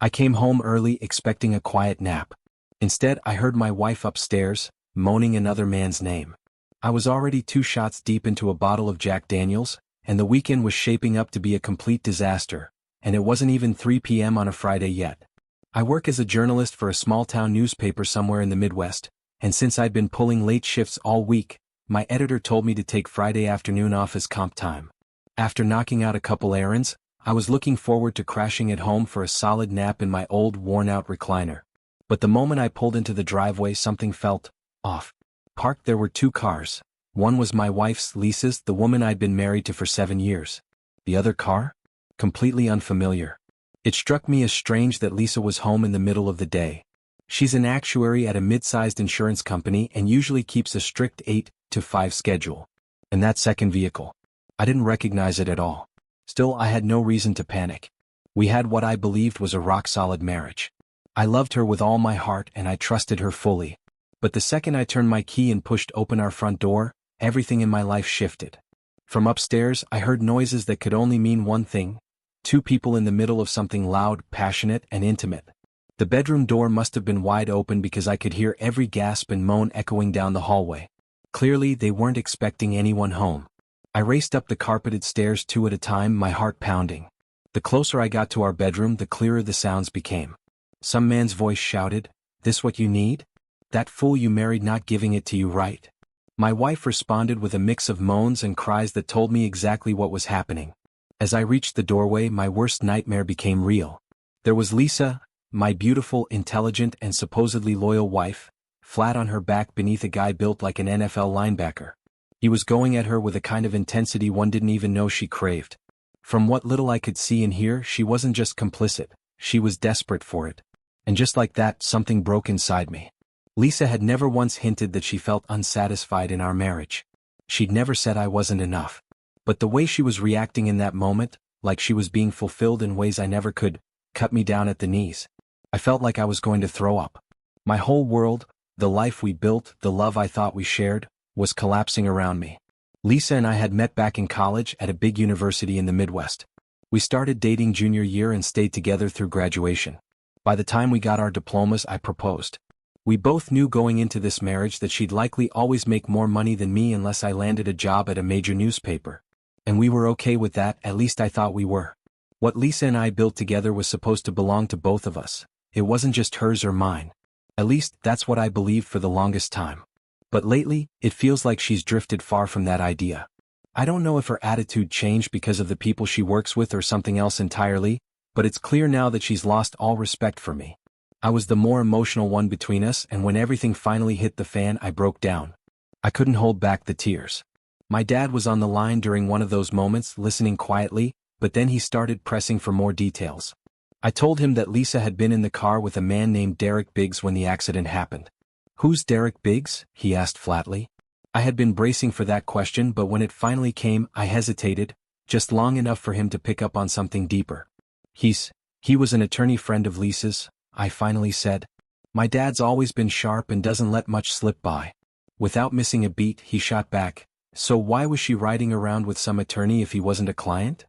I came home early expecting a quiet nap. Instead, I heard my wife upstairs, moaning another man's name. I was already 2 shots deep into a bottle of Jack Daniels, and the weekend was shaping up to be a complete disaster, and it wasn't even 3 p.m. on a Friday yet. I work as a journalist for a small-town newspaper somewhere in the Midwest, and since I'd been pulling late shifts all week, my editor told me to take Friday afternoon off as comp time. After knocking out a couple errands, I was looking forward to crashing at home for a solid nap in my old worn-out recliner. But the moment I pulled into the driveway, something felt off. Parked there were 2 cars. One was my wife's, Lisa's, the woman I'd been married to for 7 years. The other car? Completely unfamiliar. It struck me as strange that Lisa was home in the middle of the day. She's an actuary at a mid-sized insurance company and usually keeps a strict 8 to 5 schedule. And that second vehicle, I didn't recognize it at all. Still, I had no reason to panic. We had what I believed was a rock-solid marriage. I loved her with all my heart and I trusted her fully. But the second I turned my key and pushed open our front door, everything in my life shifted. From upstairs, I heard noises that could only mean one thing: 2 people in the middle of something loud, passionate, and intimate. The bedroom door must have been wide open because I could hear every gasp and moan echoing down the hallway. Clearly, they weren't expecting anyone home. I raced up the carpeted stairs 2 at a time, my heart pounding. The closer I got to our bedroom, the clearer the sounds became. Some man's voice shouted, "This what you need? That fool you married not giving it to you right?" My wife responded with a mix of moans and cries that told me exactly what was happening. As I reached the doorway, my worst nightmare became real. There was Lisa, my beautiful, intelligent, and supposedly loyal wife, flat on her back beneath a guy built like an NFL linebacker. He was going at her with a kind of intensity one didn't even know she craved. From what little I could see and hear, she wasn't just complicit, she was desperate for it. And just like that, something broke inside me. Lisa had never once hinted that she felt unsatisfied in our marriage. She'd never said I wasn't enough. But the way she was reacting in that moment, like she was being fulfilled in ways I never could, cut me down at the knees. I felt like I was going to throw up. My whole world, the life we built, the love I thought we shared, was collapsing around me. Lisa and I had met back in college at a big university in the Midwest. We started dating junior year and stayed together through graduation. By the time we got our diplomas, I proposed. We both knew going into this marriage that she'd likely always make more money than me unless I landed a job at a major newspaper. And we were okay with that, at least I thought we were. What Lisa and I built together was supposed to belong to both of us. It wasn't just hers or mine. At least, that's what I believed for the longest time. But lately, it feels like she's drifted far from that idea. I don't know if her attitude changed because of the people she works with or something else entirely, but it's clear now that she's lost all respect for me. I was the more emotional one between us, and when everything finally hit the fan, I broke down. I couldn't hold back the tears. My dad was on the line during one of those moments, listening quietly, but then he started pressing for more details. I told him that Lisa had been in the car with a man named Derek Biggs when the accident happened. "Who's Derek Biggs?" he asked flatly. I had been bracing for that question, but when it finally came, I hesitated, just long enough for him to pick up on something deeper. He was an attorney friend of Lisa's, I finally said. My dad's always been sharp and doesn't let much slip by. Without missing a beat, he shot back, "So why was she riding around with some attorney if he wasn't a client?"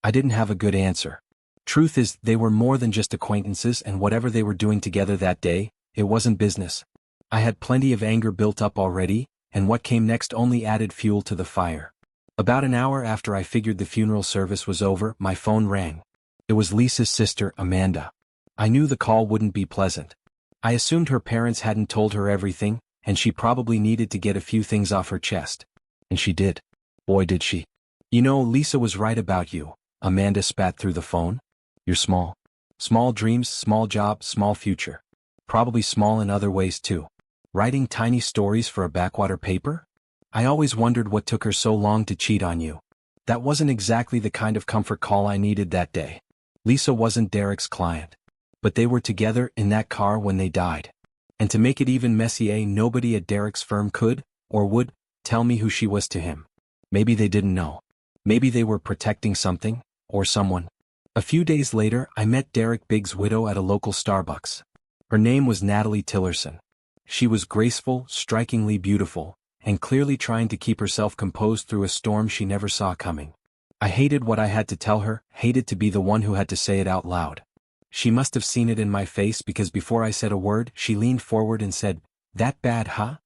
I didn't have a good answer. Truth is, they were more than just acquaintances, and whatever they were doing together that day, it wasn't business. I had plenty of anger built up already, and what came next only added fuel to the fire. About an hour after I figured the funeral service was over, my phone rang. It was Lisa's sister, Amanda. I knew the call wouldn't be pleasant. I assumed her parents hadn't told her everything, and she probably needed to get a few things off her chest. And she did. Boy, did she. "You know, Lisa was right about you," Amanda spat through the phone. "You're small. Small dreams, small job, small future. Probably small in other ways too. Writing tiny stories for a backwater paper? I always wondered what took her so long to cheat on you." That wasn't exactly the kind of comfort call I needed that day. Lisa wasn't Derek's client. But they were together in that car when they died. And to make it even messier, nobody at Derek's firm could, or would, tell me who she was to him. Maybe they didn't know. Maybe they were protecting something, or someone. A few days later, I met Derek Biggs' widow at a local Starbucks. Her name was Natalie Tillerson. She was graceful, strikingly beautiful, and clearly trying to keep herself composed through a storm she never saw coming. I hated what I had to tell her, hated to be the one who had to say it out loud. She must have seen it in my face because before I said a word, she leaned forward and said, "That bad, huh?"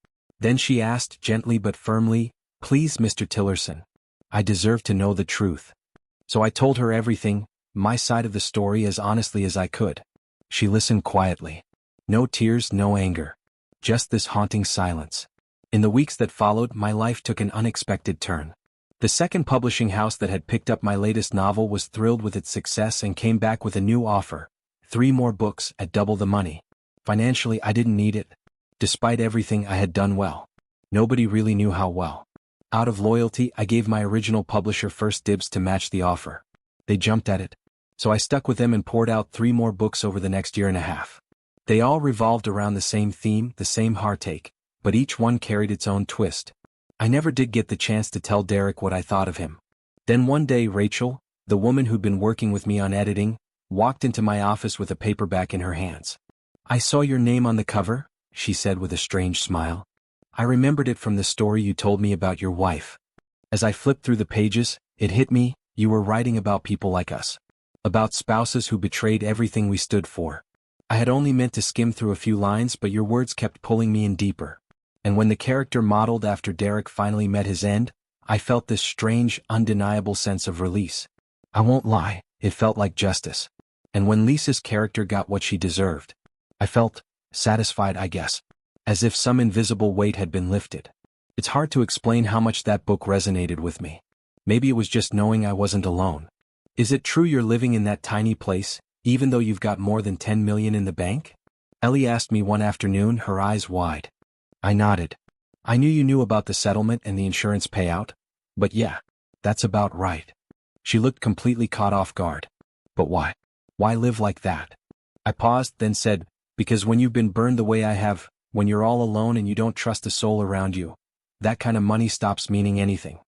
Then she asked gently but firmly, "Please, Mr. Tillerson. I deserve to know the truth." So I told her everything, my side of the story as honestly as I could. She listened quietly. No tears, no anger. Just this haunting silence. In the weeks that followed, my life took an unexpected turn. The second publishing house that had picked up my latest novel was thrilled with its success and came back with a new offer. 3 more books at double the money. Financially, I didn't need it. Despite everything, I had done well. Nobody really knew how well. Out of loyalty, I gave my original publisher first dibs to match the offer. They jumped at it. So I stuck with them and poured out 3 more books over the next year and a half. They all revolved around the same theme, the same heartache, but each one carried its own twist. I never did get the chance to tell Derek what I thought of him. Then one day Rachel, the woman who'd been working with me on editing, walked into my office with a paperback in her hands. "I saw your name on the cover," she said with a strange smile. "I remembered it from the story you told me about your wife." As I flipped through the pages, it hit me, you were writing about people like us. About spouses who betrayed everything we stood for. I had only meant to skim through a few lines, but your words kept pulling me in deeper. And when the character modeled after Derek finally met his end, I felt this strange, undeniable sense of release. I won't lie, it felt like justice. And when Lisa's character got what she deserved, I felt satisfied, I guess. As if some invisible weight had been lifted. It's hard to explain how much that book resonated with me. Maybe it was just knowing I wasn't alone. Is it true you're living in that tiny place, even though you've got more than 10 million in the bank? Ellie asked me one afternoon, her eyes wide. I nodded. I knew you knew about the settlement and the insurance payout, but yeah, that's about right. She looked completely caught off guard. But why? Why live like that? I paused, then said, because when you've been burned the way I have, when you're all alone and you don't trust a soul around you, that kind of money stops meaning anything.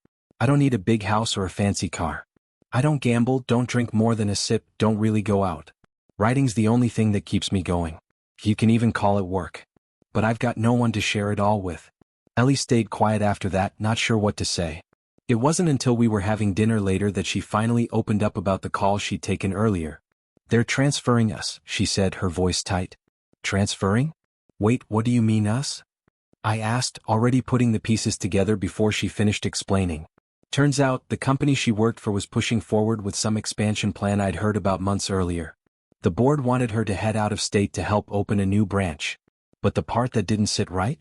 I don't need a big house or a fancy car. I don't gamble, don't drink more than a sip, don't really go out. Writing's the only thing that keeps me going. You can even call it work. But I've got no one to share it all with. Ellie stayed quiet after that, not sure what to say. It wasn't until we were having dinner later that she finally opened up about the call she'd taken earlier. "They're transferring us," she said, her voice tight. "Transferring? Wait, what do you mean us?" I asked, already putting the pieces together before she finished explaining. Turns out, the company she worked for was pushing forward with some expansion plan I'd heard about months earlier. The board wanted her to head out of state to help open a new branch. But the part that didn't sit right?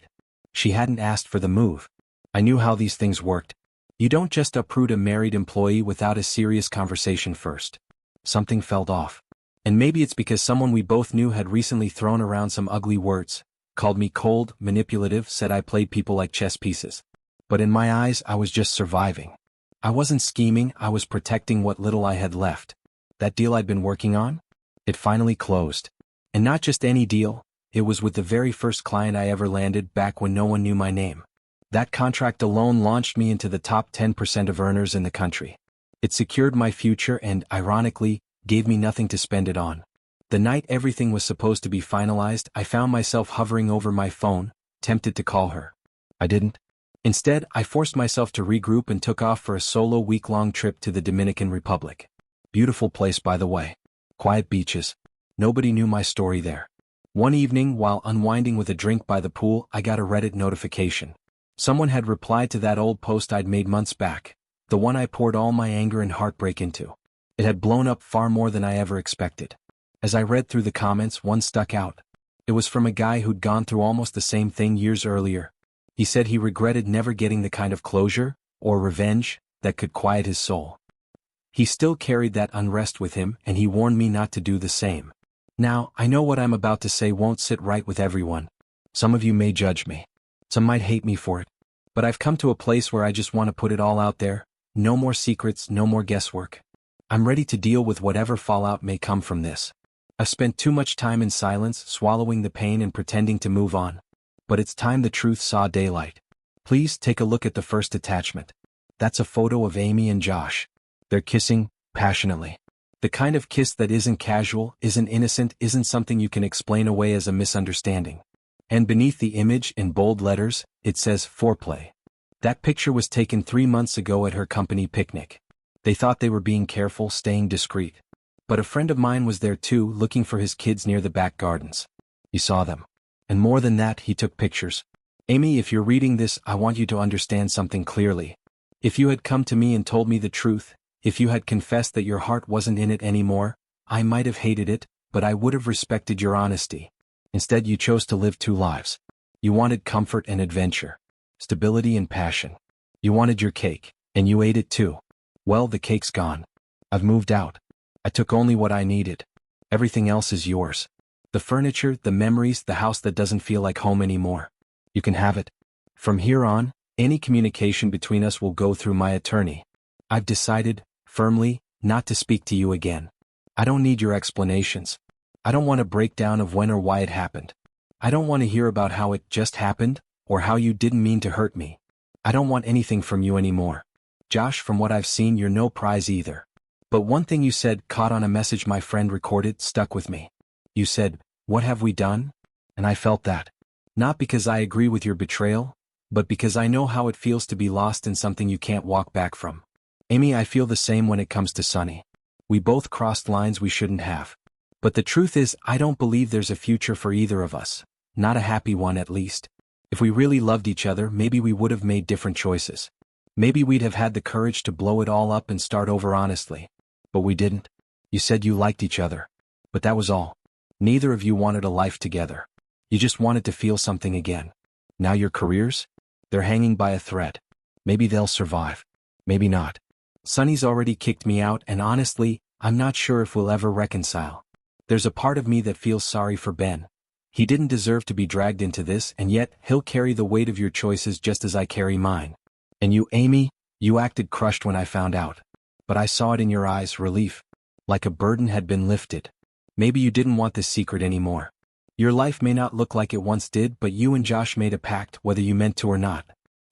She hadn't asked for the move. I knew how these things worked. You don't just uproot a married employee without a serious conversation first. Something felt off. And maybe it's because someone we both knew had recently thrown around some ugly words, called me cold, manipulative, said I played people like chess pieces. But in my eyes, I was just surviving. I wasn't scheming, I was protecting what little I had left. That deal I'd been working on? It finally closed. And not just any deal, it was with the very first client I ever landed back when no one knew my name. That contract alone launched me into the top 10% of earners in the country. It secured my future and, ironically, gave me nothing to spend it on. The night everything was supposed to be finalized, I found myself hovering over my phone, tempted to call her. I didn't. Instead, I forced myself to regroup and took off for a solo week-long trip to the Dominican Republic. Beautiful place, by the way. Quiet beaches. Nobody knew my story there. One evening, while unwinding with a drink by the pool, I got a Reddit notification. Someone had replied to that old post I'd made months back, the one I poured all my anger and heartbreak into. It had blown up far more than I ever expected. As I read through the comments, one stuck out. It was from a guy who'd gone through almost the same thing years earlier. He said he regretted never getting the kind of closure, or revenge, that could quiet his soul. He still carried that unrest with him, and he warned me not to do the same. Now, I know what I'm about to say won't sit right with everyone. Some of you may judge me. Some might hate me for it. But I've come to a place where I just want to put it all out there. No more secrets, no more guesswork. I'm ready to deal with whatever fallout may come from this. I've spent too much time in silence, swallowing the pain and pretending to move on. But it's time the truth saw daylight. Please take a look at the first attachment. That's a photo of Amy and Josh. They're kissing, passionately. The kind of kiss that isn't casual, isn't innocent, isn't something you can explain away as a misunderstanding. And beneath the image, in bold letters, it says foreplay. That picture was taken 3 months ago at her company picnic. They thought they were being careful, staying discreet. But a friend of mine was there too, looking for his kids near the back gardens. He saw them. And more than that, he took pictures. Amy, if you're reading this, I want you to understand something clearly. If you had come to me and told me the truth, if you had confessed that your heart wasn't in it anymore, I might have hated it, but I would have respected your honesty. Instead, you chose to live two lives. You wanted comfort and adventure, stability and passion. You wanted your cake, and you ate it too. Well, the cake's gone. I've moved out. I took only what I needed. Everything else is yours. The furniture, the memories, the house that doesn't feel like home anymore. You can have it. From here on, any communication between us will go through my attorney. I've decided, firmly, not to speak to you again. I don't need your explanations. I don't want a breakdown of when or why it happened. I don't want to hear about how it just happened, or how you didn't mean to hurt me. I don't want anything from you anymore. Josh, from what I've seen, you're no prize either. But one thing you said, caught on a message my friend recorded, stuck with me. You said, "What have we done?" And I felt that. Not because I agree with your betrayal, but because I know how it feels to be lost in something you can't walk back from. Amy, I feel the same when it comes to Sunny. We both crossed lines we shouldn't have. But the truth is, I don't believe there's a future for either of us. Not a happy one, at least. If we really loved each other, maybe we would have made different choices. Maybe we'd have had the courage to blow it all up and start over honestly. But we didn't. You said you liked each other. But that was all. Neither of you wanted a life together. You just wanted to feel something again. Now your careers? They're hanging by a thread. Maybe they'll survive. Maybe not. Sunny's already kicked me out, and honestly, I'm not sure if we'll ever reconcile. There's a part of me that feels sorry for Ben. He didn't deserve to be dragged into this, and yet, he'll carry the weight of your choices just as I carry mine. And you, Amy, you acted crushed when I found out. But I saw it in your eyes, relief. Like a burden had been lifted. Maybe you didn't want this secret anymore. Your life may not look like it once did, but you and Josh made a pact, whether you meant to or not.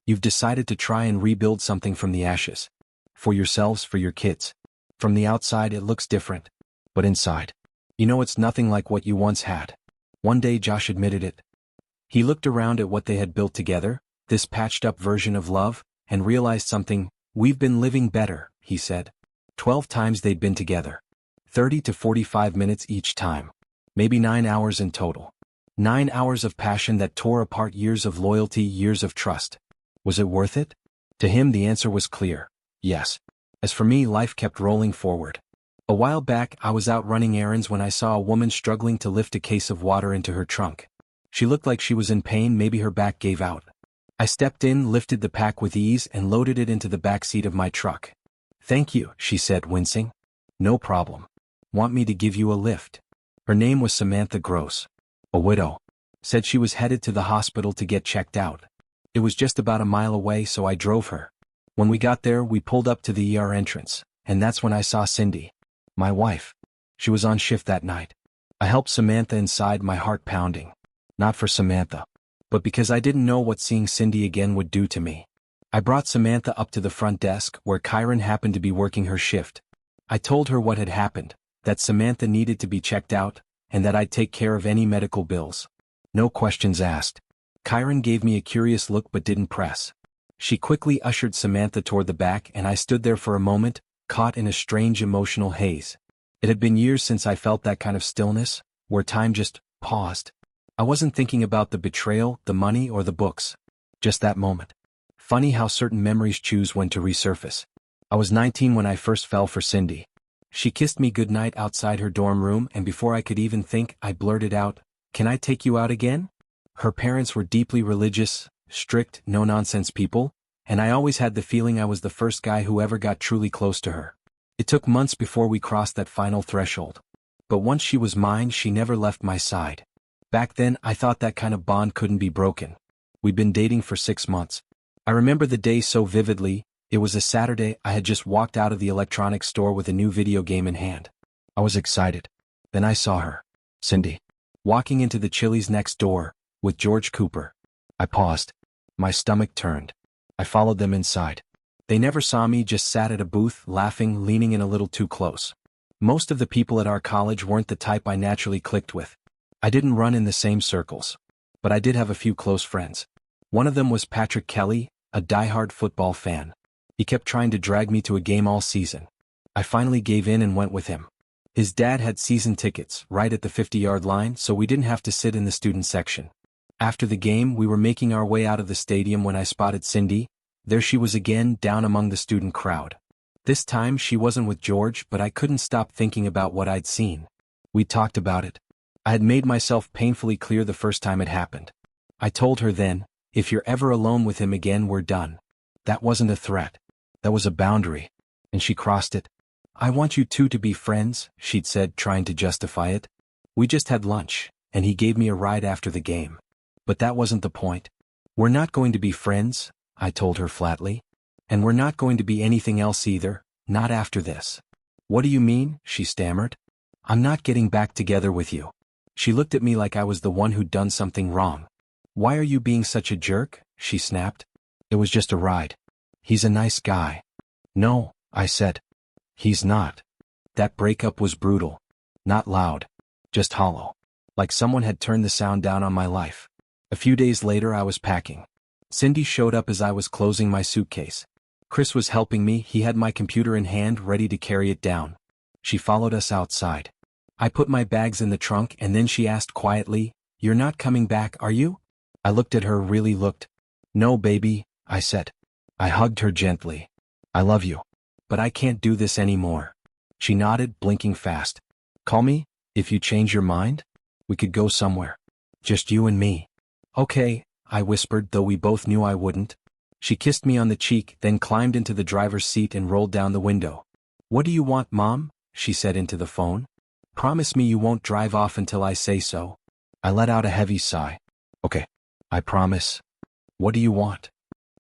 You've decided to try and rebuild something from the ashes. For yourselves, for your kids. From the outside it looks different. But inside, you know it's nothing like what you once had. One day Josh admitted it. He looked around at what they had built together, this patched-up version of love, and realized something. We've been living better, he said. 12 times they'd been together. 30 to 45 minutes each time. Maybe 9 hours in total. 9 hours of passion that tore apart years of loyalty, years of trust. Was it worth it? To him the answer was clear. Yes. As for me, life kept rolling forward. A while back, I was out running errands when I saw a woman struggling to lift a case of water into her trunk. She looked like she was in pain, maybe her back gave out. I stepped in, lifted the pack with ease, and loaded it into the back seat of my truck. "Thank you," she said, wincing. "No problem. Want me to give you a lift?" Her name was Samantha Gross. A widow. Said she was headed to the hospital to get checked out. It was just about a mile away, so I drove her. When we got there, we pulled up to the ER entrance, and that's when I saw Cindy. My wife. She was on shift that night. I helped Samantha inside, my heart pounding. Not for Samantha, but because I didn't know what seeing Cindy again would do to me. I brought Samantha up to the front desk, where Kyron happened to be working her shift. I told her what had happened, that Samantha needed to be checked out, and that I'd take care of any medical bills. No questions asked. Kyron gave me a curious look but didn't press. She quickly ushered Samantha toward the back, and I stood there for a moment, caught in a strange emotional haze. It had been years since I felt that kind of stillness, where time just paused. I wasn't thinking about the betrayal, the money, or the books. Just that moment. Funny how certain memories choose when to resurface. I was 19 when I first fell for Cindy. She kissed me goodnight outside her dorm room, and before I could even think, I blurted out, "Can I take you out again?" Her parents were deeply religious, strict, no-nonsense people, and I always had the feeling I was the first guy who ever got truly close to her. It took months before we crossed that final threshold. But once she was mine, she never left my side. Back then, I thought that kind of bond couldn't be broken. We'd been dating for 6 months. I remember the day so vividly. It was a Saturday. I had just walked out of the electronics store with a new video game in hand. I was excited. Then I saw her, Cindy, walking into the Chili's next door, with George Cooper. I paused. My stomach turned. I followed them inside. They never saw me, just sat at a booth, laughing, leaning in a little too close. Most of the people at our college weren't the type I naturally clicked with. I didn't run in the same circles. But I did have a few close friends. One of them was Patrick Kelly, a diehard football fan. He kept trying to drag me to a game all season. I finally gave in and went with him. His dad had season tickets right at the 50-yard line, so we didn't have to sit in the student section. After the game, we were making our way out of the stadium when I spotted Cindy. There she was again, down among the student crowd. This time she wasn't with George, but I couldn't stop thinking about what I'd seen. We talked about it. I had made myself painfully clear the first time it happened. I told her then, if you're ever alone with him again, we're done. That wasn't a threat. That was a boundary. And she crossed it. I want you two to be friends, she'd said, trying to justify it. We just had lunch, and he gave me a ride after the game. But that wasn't the point. We're not going to be friends, I told her flatly. And we're not going to be anything else either, not after this. What do you mean? She stammered. I'm not getting back together with you. She looked at me like I was the one who'd done something wrong. Why are you being such a jerk? She snapped. It was just a ride. He's a nice guy. No, I said. He's not. That breakup was brutal. Not loud. Just hollow. Like someone had turned the sound down on my life. A few days later I was packing. Cindy showed up as I was closing my suitcase. Chris was helping me. He had my computer in hand, ready to carry it down. She followed us outside. I put my bags in the trunk and then she asked quietly, "You're not coming back, are you?" I looked at her, really looked. "No, baby," I said. I hugged her gently. "I love you. But I can't do this anymore." She nodded, blinking fast. "Call me, if you change your mind. We could go somewhere. Just you and me." "Okay," I whispered, though we both knew I wouldn't. She kissed me on the cheek, then climbed into the driver's seat and rolled down the window. "What do you want, Mom?" she said into the phone. "Promise me you won't drive off until I say so." I let out a heavy sigh. "Okay, I promise." "What do you want?"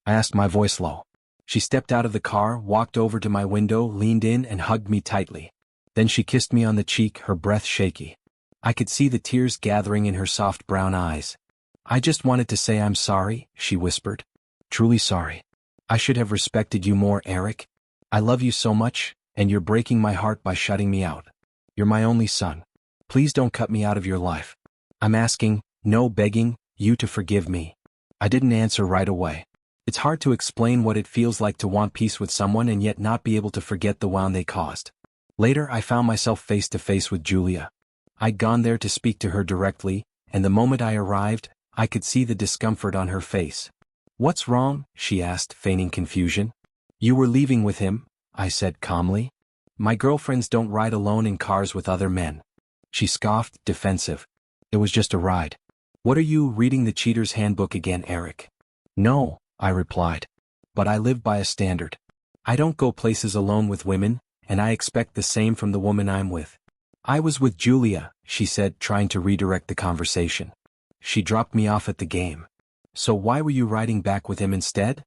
I asked, my voice low. She stepped out of the car, walked over to my window, leaned in and hugged me tightly. Then she kissed me on the cheek, her breath shaky. I could see the tears gathering in her soft brown eyes. "I just wanted to say I'm sorry," she whispered. "Truly sorry. I should have respected you more, Eric. I love you so much, and you're breaking my heart by shutting me out. You're my only son. Please don't cut me out of your life. I'm asking, no begging, you to forgive me." I didn't answer right away. It's hard to explain what it feels like to want peace with someone and yet not be able to forget the wound they caused. Later I found myself face to face with Julia. I'd gone there to speak to her directly, and the moment I arrived, I could see the discomfort on her face. "What's wrong?" she asked, feigning confusion. "You were leaving with him," I said calmly. "My girlfriends don't ride alone in cars with other men." She scoffed, defensive. "It was just a ride." "What are you reading, the Cheater's Handbook again, Eric?" "No," I replied. "But I live by a standard. I don't go places alone with women, and I expect the same from the woman I'm with." "I was with Julia," she said, trying to redirect the conversation. "She dropped me off at the game." "So why were you riding back with him instead?"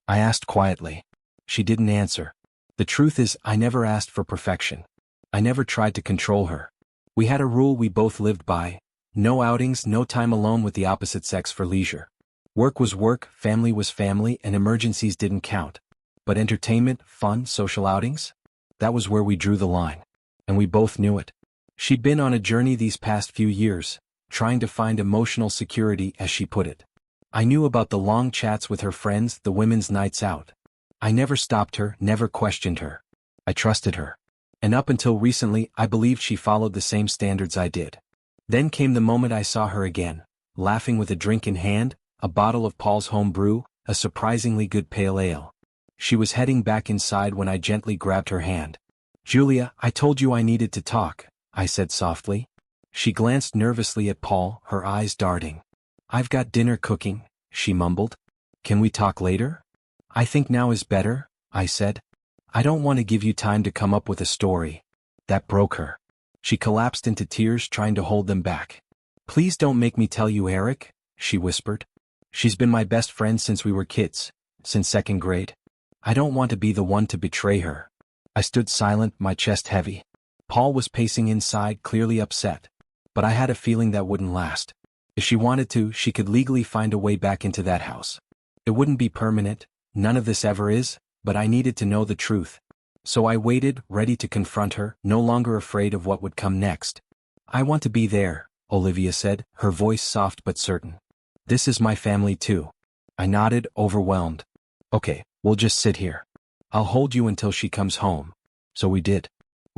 I asked quietly. She didn't answer. The truth is, I never asked for perfection. I never tried to control her. We had a rule we both lived by: no outings, no time alone with the opposite sex for leisure. Work was work, family was family, and emergencies didn't count. But entertainment, fun, social outings? That was where we drew the line. And we both knew it. She'd been on a journey these past few years, trying to find emotional security, as she put it. I knew about the long chats with her friends, the women's nights out. I never stopped her, never questioned her. I trusted her. And up until recently, I believed she followed the same standards I did. Then came the moment I saw her again, laughing with a drink in hand, a bottle of Paul's home brew, a surprisingly good pale ale. She was heading back inside when I gently grabbed her hand. "Julia, I told you I needed to talk," I said softly. She glanced nervously at Paul, her eyes darting. "I've got dinner cooking," she mumbled. "Can we talk later?" "I think now is better," I said. "I don't want to give you time to come up with a story." That broke her. She collapsed into tears, trying to hold them back. "Please don't make me tell you, Eric," she whispered. "She's been my best friend since we were kids, since second grade. I don't want to be the one to betray her." I stood silent, my chest heavy. Paul was pacing inside, clearly upset. But I had a feeling that wouldn't last. If she wanted to, she could legally find a way back into that house. It wouldn't be permanent, none of this ever is, but I needed to know the truth. So I waited, ready to confront her, no longer afraid of what would come next. "I want to be there," Olivia said, her voice soft but certain. "This is my family too." I nodded, overwhelmed. "Okay, we'll just sit here. I'll hold you until she comes home." So we did.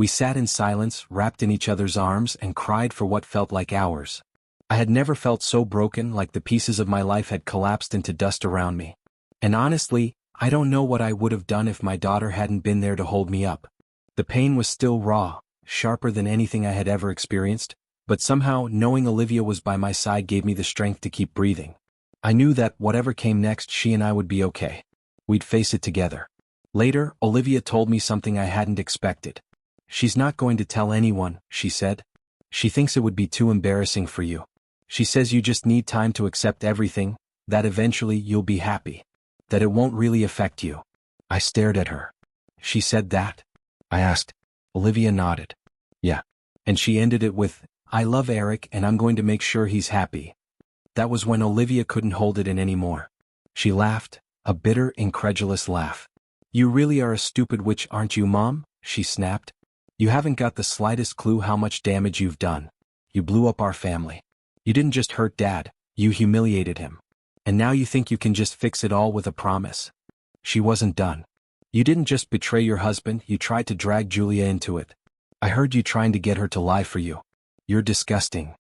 We sat in silence, wrapped in each other's arms, and cried for what felt like hours. I had never felt so broken, like the pieces of my life had collapsed into dust around me. And honestly, I don't know what I would have done if my daughter hadn't been there to hold me up. The pain was still raw, sharper than anything I had ever experienced, but somehow knowing Olivia was by my side gave me the strength to keep breathing. I knew that whatever came next, she and I would be okay. We'd face it together. Later, Olivia told me something I hadn't expected. "She's not going to tell anyone," she said. "She thinks it would be too embarrassing for you. She says you just need time to accept everything, that eventually you'll be happy. That it won't really affect you." I stared at her. "She said that?" I asked. Olivia nodded. "Yeah." And she ended it with, "I love Eric and I'm going to make sure he's happy." That was when Olivia couldn't hold it in anymore. She laughed, a bitter, incredulous laugh. "You really are a stupid witch, aren't you, Mom?" she snapped. "You haven't got the slightest clue how much damage you've done. You blew up our family. You didn't just hurt Dad, you humiliated him. And now you think you can just fix it all with a promise." She wasn't done. "You didn't just betray your husband, you tried to drag Julia into it. I heard you trying to get her to lie for you. You're disgusting."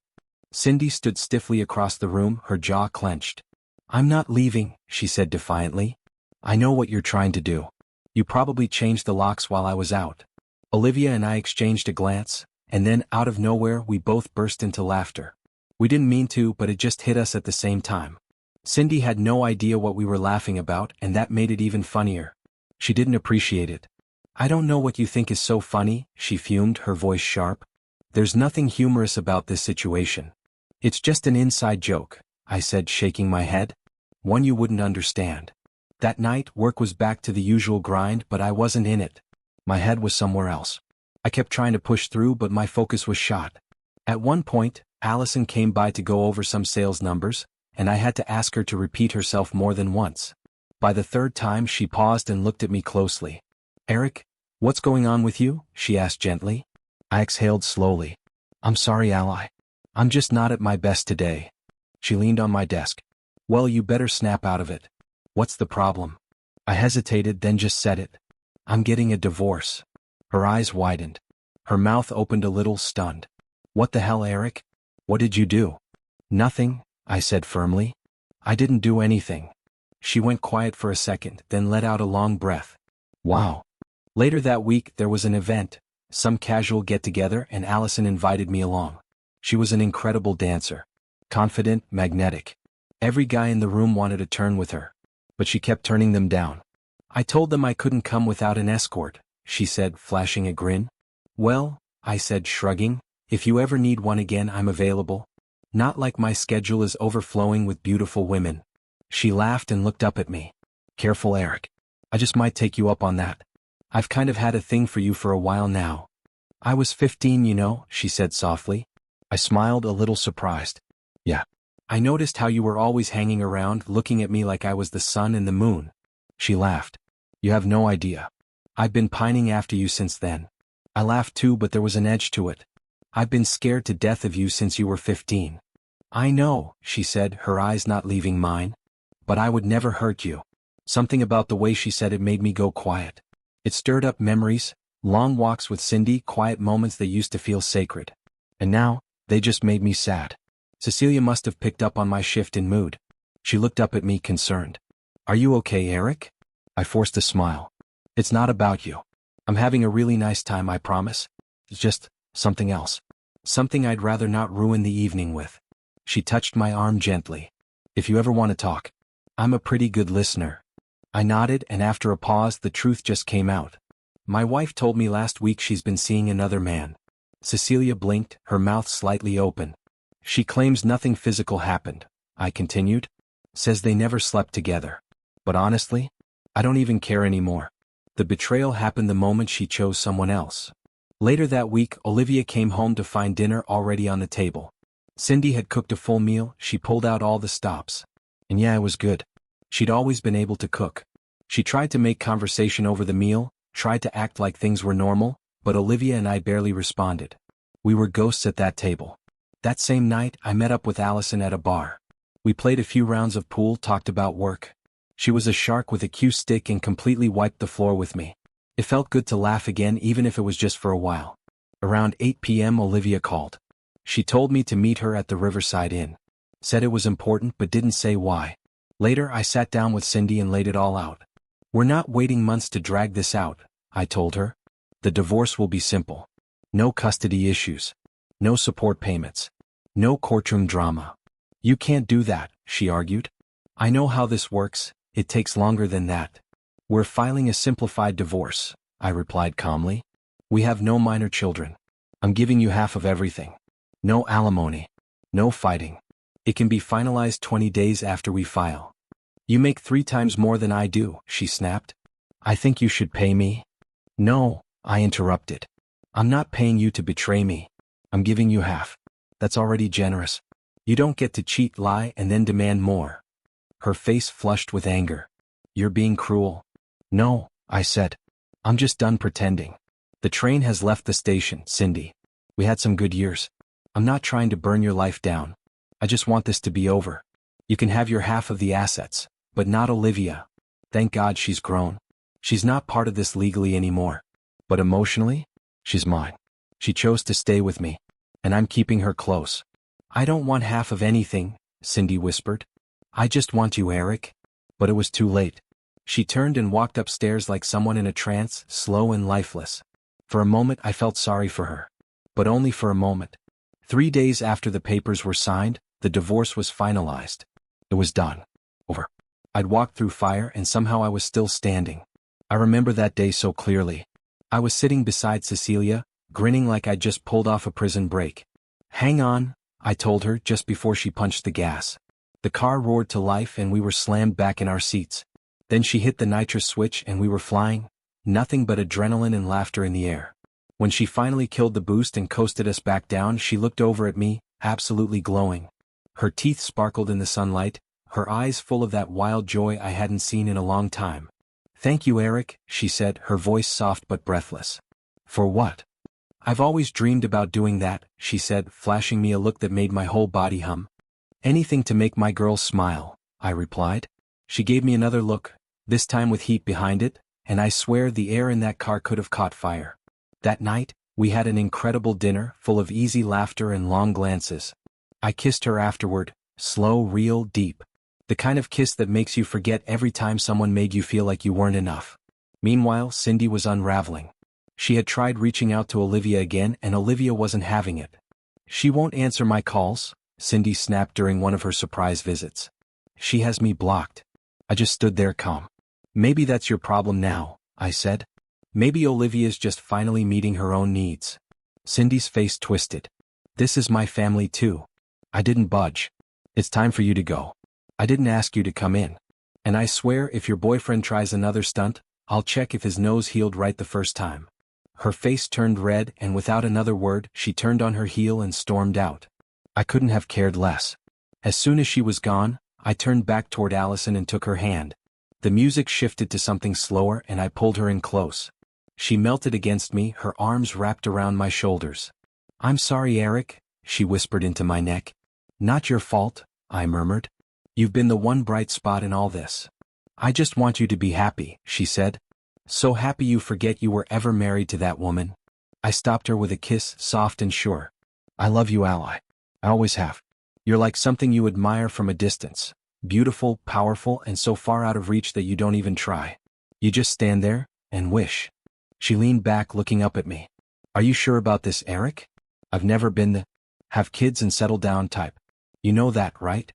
Cindy stood stiffly across the room, her jaw clenched. "I'm not leaving," she said defiantly. "I know what you're trying to do. You probably changed the locks while I was out." Olivia and I exchanged a glance, and then, out of nowhere, we both burst into laughter. We didn't mean to, but it just hit us at the same time. Cindy had no idea what we were laughing about, and that made it even funnier. She didn't appreciate it. "I don't know what you think is so funny," she fumed, her voice sharp. "There's nothing humorous about this situation. It's just an inside joke," I said, shaking my head. "One you wouldn't understand." That night, work was back to the usual grind, but I wasn't in it. My head was somewhere else. I kept trying to push through, but my focus was shot. At one point, Allison came by to go over some sales numbers, and I had to ask her to repeat herself more than once. By the third time, she paused and looked at me closely. "Eric, what's going on with you?" she asked gently. I exhaled slowly. "I'm sorry, Ally. I'm just not at my best today." She leaned on my desk. "Well, you better snap out of it. What's the problem?" I hesitated, then just said it. "I'm getting a divorce." Her eyes widened. Her mouth opened a little, stunned. "What the hell, Eric? What did you do?" "Nothing," I said firmly. "I didn't do anything." She went quiet for a second, then let out a long breath. "Wow." Later that week, there was an event, some casual get-together, and Allison invited me along. She was an incredible dancer. Confident, magnetic. Every guy in the room wanted to turn with her. But she kept turning them down. "I told them I couldn't come without an escort," she said, flashing a grin. "Well," I said, shrugging, "if you ever need one again, I'm available. Not like my schedule is overflowing with beautiful women." She laughed and looked up at me. "Careful, Eric. I just might take you up on that. I've kind of had a thing for you for a while now." "I was 15, you know," she said softly. I smiled, a little surprised. "Yeah. I noticed how you were always hanging around, looking at me like I was the sun and the moon." She laughed. "You have no idea. I've been pining after you since then." I laughed too, but there was an edge to it. "I've been scared to death of you since you were 15. "I know," she said, her eyes not leaving mine. "But I would never hurt you." Something about the way she said it made me go quiet. It stirred up memories, long walks with Cindy, quiet moments that used to feel sacred. And now, they just made me sad. Cecilia must have picked up on my shift in mood. She looked up at me, concerned. "Are you okay, Eric?" I forced a smile. "It's not about you. I'm having a really nice time, I promise. It's just something else. Something I'd rather not ruin the evening with." She touched my arm gently. "If you ever want to talk, I'm a pretty good listener." I nodded, and after a pause, the truth just came out. "My wife told me last week she's been seeing another man." Cecilia blinked, her mouth slightly open. "She claims nothing physical happened," I continued. "Says they never slept together. But honestly, I don't even care anymore. The betrayal happened the moment she chose someone else." Later that week, Olivia came home to find dinner already on the table. Cindy had cooked a full meal, she pulled out all the stops. And yeah, it was good. She'd always been able to cook. She tried to make conversation over the meal, tried to act like things were normal, but Olivia and I barely responded. We were ghosts at that table. That same night, I met up with Allison at a bar. We played a few rounds of pool, talked about work. She was a shark with a cue stick and completely wiped the floor with me. It felt good to laugh again even if it was just for a while. Around 8 p.m. Olivia called. She told me to meet her at the Riverside Inn. Said it was important but didn't say why. Later I sat down with Cindy and laid it all out. We're not waiting months to drag this out, I told her. The divorce will be simple. No custody issues. No support payments. No courtroom drama. You can't do that, she argued. I know how this works, it takes longer than that. We're filing a simplified divorce, I replied calmly. We have no minor children. I'm giving you half of everything. No alimony. No fighting. It can be finalized 20 days after we file. You make 3 times more than I do, she snapped. I think you should pay me. No, I interrupted. I'm not paying you to betray me. I'm giving you half. That's already generous. You don't get to cheat, lie, and then demand more. Her face flushed with anger. You're being cruel. No, I said. I'm just done pretending. The train has left the station, Cindy. We had some good years. I'm not trying to burn your life down. I just want this to be over. You can have your half of the assets, but not Olivia. Thank God she's grown. She's not part of this legally anymore. But emotionally, she's mine. She chose to stay with me, and I'm keeping her close. I don't want half of anything, Cindy whispered. I just want you, Eric. But it was too late. She turned and walked upstairs like someone in a trance, slow and lifeless. For a moment I felt sorry for her. But only for a moment. 3 days after the papers were signed, the divorce was finalized. It was done. Over. I'd walked through fire and somehow I was still standing. I remember that day so clearly. I was sitting beside Cecilia, grinning like I'd just pulled off a prison break. Hang on, I told her just before she punched the gas. The car roared to life and we were slammed back in our seats. Then she hit the nitrous switch and we were flying, nothing but adrenaline and laughter in the air. When she finally killed the boost and coasted us back down, she looked over at me, absolutely glowing. Her teeth sparkled in the sunlight, her eyes full of that wild joy I hadn't seen in a long time. Thank you, Eric, she said, her voice soft but breathless. For what? I've always dreamed about doing that, she said, flashing me a look that made my whole body hum. Anything to make my girl smile, I replied. She gave me another look, this time with heat behind it, and I swear the air in that car could have caught fire. That night, we had an incredible dinner, full of easy laughter and long glances. I kissed her afterward, slow, real, deep. The kind of kiss that makes you forget every time someone made you feel like you weren't enough. Meanwhile, Cindy was unraveling. She had tried reaching out to Olivia again and Olivia wasn't having it. She won't answer my calls, Cindy snapped during one of her surprise visits. She has me blocked. I just stood there calm. Maybe that's your problem now, I said. Maybe Olivia's just finally meeting her own needs. Cindy's face twisted. This is my family too. I didn't budge. It's time for you to go. I didn't ask you to come in. And I swear if your boyfriend tries another stunt, I'll check if his nose healed right the first time. Her face turned red and without another word, she turned on her heel and stormed out. I couldn't have cared less. As soon as she was gone, I turned back toward Allison and took her hand. The music shifted to something slower and I pulled her in close. She melted against me, her arms wrapped around my shoulders. I'm sorry, Eric, she whispered into my neck. Not your fault, I murmured. You've been the one bright spot in all this. I just want you to be happy, she said. So happy you forget you were ever married to that woman. I stopped her with a kiss, soft and sure. I love you, ally. I always have. You're like something you admire from a distance. Beautiful, powerful, and so far out of reach that you don't even try. You just stand there and wish. She leaned back, looking up at me. Are you sure about this, Eric? I've never been the have kids and settle down type. You know that, right?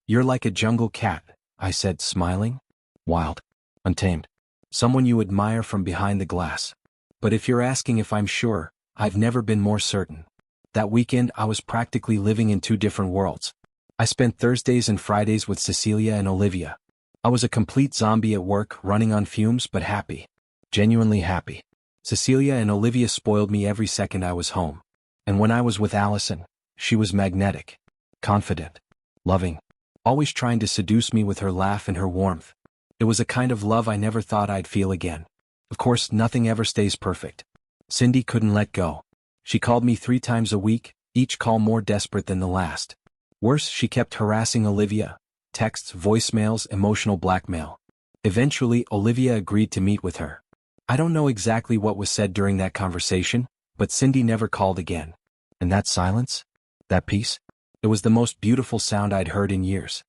You're like a jungle cat, I said, smiling. Wild. Untamed. Someone you admire from behind the glass. But if you're asking if I'm sure, I've never been more certain. That weekend I was practically living in 2 different worlds. I spent Thursdays and Fridays with Cecilia and Olivia. I was a complete zombie at work, running on fumes but happy. Genuinely happy. Cecilia and Olivia spoiled me every second I was home. And when I was with Allison, she was magnetic. Confident. Loving. Always trying to seduce me with her laugh and her warmth. It was a kind of love I never thought I'd feel again. Of course, nothing ever stays perfect. Cindy couldn't let go. She called me 3 times a week, each call more desperate than the last. Worse, she kept harassing Olivia. Texts, voicemails, emotional blackmail. Eventually, Olivia agreed to meet with her. I don't know exactly what was said during that conversation, but Cindy never called again. And that silence? That peace? It was the most beautiful sound I'd heard in years.